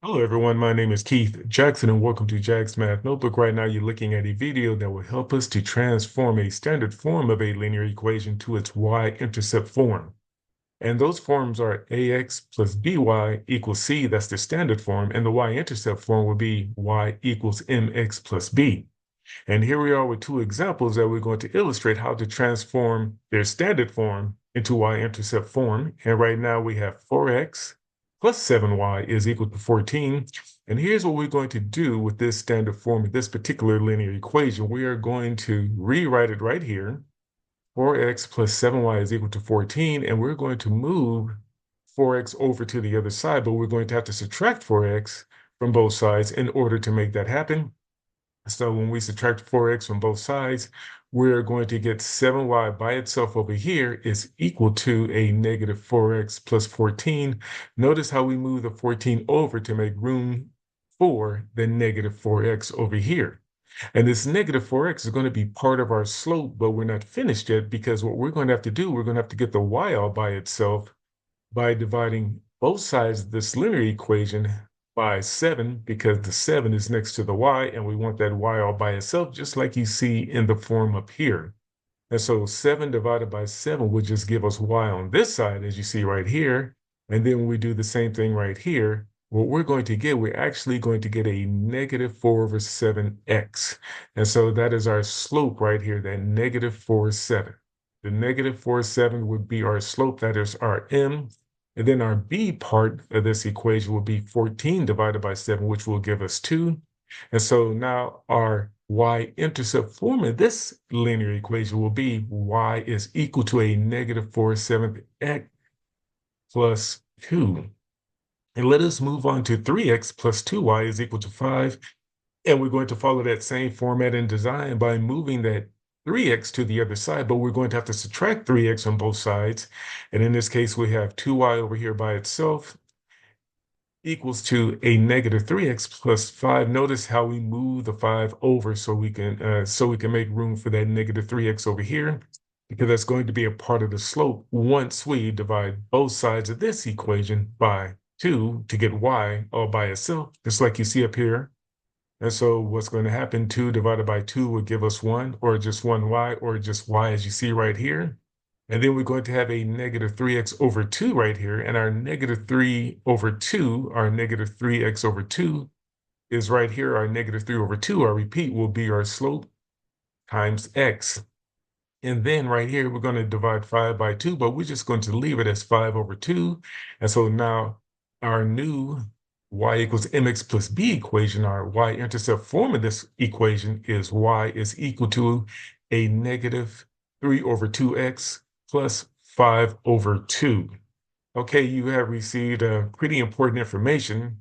Hello everyone, my name is Keith Jackson and welcome to Jack's Math Notebook. Right now you're looking at a video that will help us to transform a standard form of a linear equation to its y-intercept form. And those forms are ax plus by equals c, that's the standard form, and the y-intercept form will be y equals mx plus b. And here we are with two examples that we're going to illustrate how to transform their standard form into y-intercept form. And right now we have 4x plus 7y is equal to 14. And here's what we're going to do with this standard form of this particular linear equation. We are going to rewrite it right here. 4x plus 7y is equal to 14. And we're going to move 4x over to the other side, but we're going to have to subtract 4x from both sides in order to make that happen. So when we subtract 4x from both sides, we're going to get 7y by itself over here is equal to a negative 4x plus 14. Notice how we move the 14 over to make room for the negative 4x over here. And this negative 4x is going to be part of our slope, but we're not finished yet because what we're going to have to do, we're going to have to get the y all by itself by dividing both sides of this linear equation by 7, because the 7 is next to the y, and we want that y all by itself, just like you see in the form up here. And so 7 divided by 7 would just give us y on this side, as you see right here. And then when we do the same thing right here, what we're going to get, we're actually going to get a negative 4 over 7x. And so that is our slope right here, that negative 4, 7. The negative 4, 7 would be our slope, that is our m. And then our b part of this equation will be 14 divided by 7, which will give us 2. And so now our y-intercept form of this linear equation will be y is equal to a negative 4/7 x plus 2. And let us move on to 3x plus 2y is equal to 5. And we're going to follow that same format and design by moving that 3x to the other side, but we're going to have to subtract 3x on both sides. And in this case, we have 2y over here by itself equals to a negative 3x plus 5. Notice how we move the 5 over so we can make room for that negative 3x over here, because that's going to be a part of the slope once we divide both sides of this equation by 2 to get y all by itself, just like you see up here. And so what's going to happen, 2 divided by 2 would give us 1, or just 1y, or just y as you see right here. And then we're going to have a negative 3x over 2 right here. And our negative 3 over 2, our negative 3x over 2 is right here. Our negative 3 over 2, I repeat, will be our slope times x. And then right here, we're going to divide 5 by 2, but we're just going to leave it as 5 over 2. And so now our new y equals mx plus b equation, our y-intercept form of this equation is y is equal to a negative 3 over 2x plus 5 over 2. Okay, you have received pretty important information,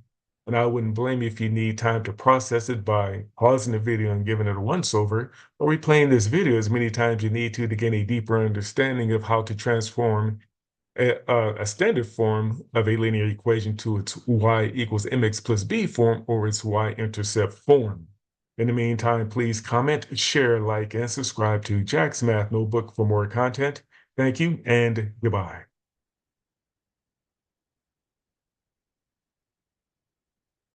and I wouldn't blame you if you need time to process it by pausing the video and giving it a once-over, or replaying this video as many times as you need to gain a deeper understanding of how to transform a standard form of a linear equation to its y equals mx plus b form, or its y-intercept form. In the meantime, please comment, share, like, and subscribe to Jack's Math Notebook for more content. Thank you, and goodbye.